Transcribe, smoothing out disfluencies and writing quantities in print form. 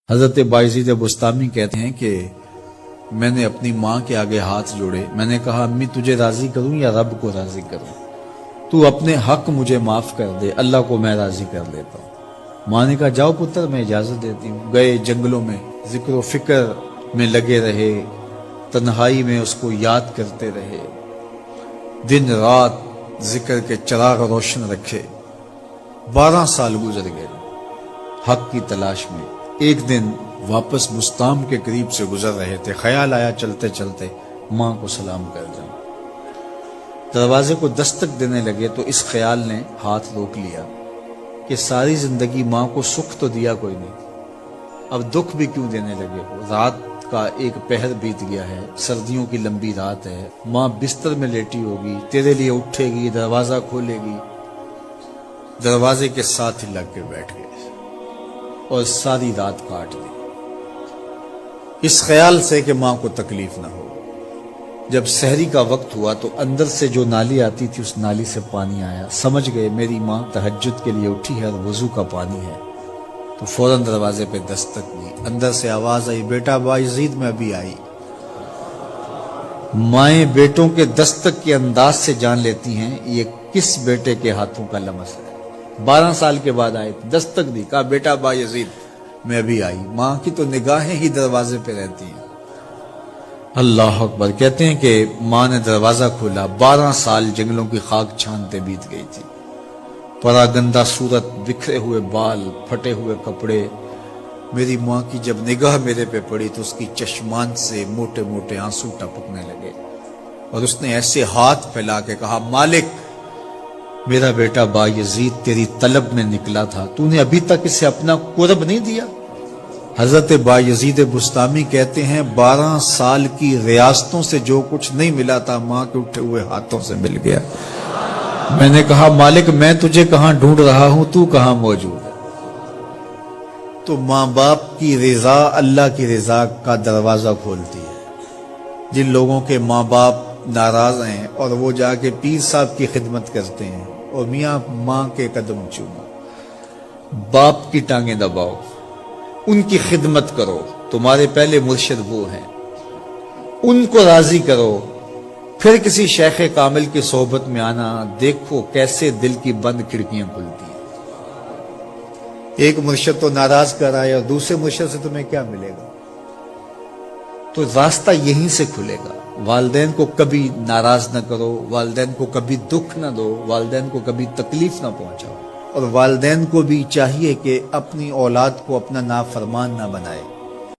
حضرت بایزید بستامی کہتے ہیں کہ میں نے اپنی ماں کے آگے ہاتھ جوڑے، میں نے کہا امی تجھے راضی کروں یا رب کو راضی کروں؟ تو اپنے حق مجھے معاف کر دے، اللہ کو میں راضی کر لیتا ہوں۔ ماں نے کہا جاؤ پتر میں اجازت دیتی ہوں۔ گئے جنگلوں میں ذکر و فکر میں لگے رہے، تنہائی میں اس کو یاد کرتے رہے، دن رات ذکر کے چراغ روشن رکھے۔ 12 سال گزر گئے حق کی تلاش میں۔ ایک دن واپس بستام کے قریب سے گزر رہے تھے، خیال آیا چلتے چلتے ماں کو سلام کر جاؤں۔ دروازے کو دستک دینے لگے تو اس خیال نے ہاتھ روک لیا کہ ساری زندگی ماں کو سکھ تو دیا کوئی نہیں، اب دکھ بھی کیوں دینے لگے ہو؟ رات کا ایک پہر بیت گیا ہے، سردیوں کی لمبی رات ہے، ماں بستر میں لیٹی ہوگی، تیرے لیے اٹھے گی، دروازہ کھولے گی۔ دروازے کے ساتھ ہی لگ کے بیٹھ گئے اور ساری رات کاٹ دی، اس خیال سے کہ ماں کو تکلیف نہ ہو۔ جب سحری کا وقت ہوا تو اندر سے جو نالی آتی تھی اس نالی سے پانی آیا، سمجھ گئے میری ماں تہجد کے لیے اٹھی ہے اور وضو کا پانی ہے، تو فوراً دروازے پہ دستک دی۔ اندر سے آواز آئی بیٹا بایزید میں ابھی آئی۔ مائیں بیٹوں کے دستک کے انداز سے جان لیتی ہیں یہ کس بیٹے کے ہاتھوں کا لمس ہے۔ 12 سال کے بعد آئے، دستک دی، کہا بیٹا بایزید میں ابھی آئی۔ ماں کی تو نگاہیں ہی دروازے پہ رہتی ہیں۔ اللہ اکبر۔ کہتے ہیں کہ ماں نے دروازہ کھولا، 12 سال جنگلوں کی خاک چھانتے بیت گئی تھی، پراگندہ صورت، بکھرے ہوئے بال، پھٹے ہوئے کپڑے۔ میری ماں کی جب نگاہ میرے پہ پڑی تو اس کی چشمان سے موٹے موٹے آنسو ٹپکنے لگے، اور اس نے ایسے ہاتھ پھیلا کے کہا مالک میرا بیٹا بایزید تیری طلب میں نکلا تھا، تو نے ابھی تک اسے اپنا قرب نہیں دیا۔ حضرت بایزید بستامی کہتے ہیں 12 سال کی ریاستوں سے جو کچھ نہیں ملا تھا ماں کے اٹھے ہوئے ہاتھوں سے مل گیا۔ میں نے کہا مالک میں تجھے کہاں ڈھونڈ رہا ہوں، تو کہاں موجود ہے؟ تو ماں باپ کی رضا اللہ کی رضا کا دروازہ کھولتی ہے۔ جن لوگوں کے ماں باپ ناراض ہیں اور وہ جا کے پیر صاحب کی خدمت کرتے ہیں اور میاں ماں کے قدم چومو، باپ کی ٹانگیں دباؤ، ان کی خدمت کرو، تمہارے پہلے مرشد وہ ہیں، ان کو راضی کرو، پھر کسی شیخ کامل کی صحبت میں آنا، دیکھو کیسے دل کی بند کھڑکیاں کھلتی ہیں۔ ایک مرشد تو ناراض کر آئے اور دوسرے مرشد سے تمہیں کیا ملے گا؟ تو راستہ یہیں سے کھلے گا۔ والدین کو کبھی ناراض نہ کرو، والدین کو کبھی دکھ نہ دو، والدین کو کبھی تکلیف نہ پہنچاؤ، اور والدین کو بھی چاہیے کہ اپنی اولاد کو اپنا نافرمان نہ بنائے۔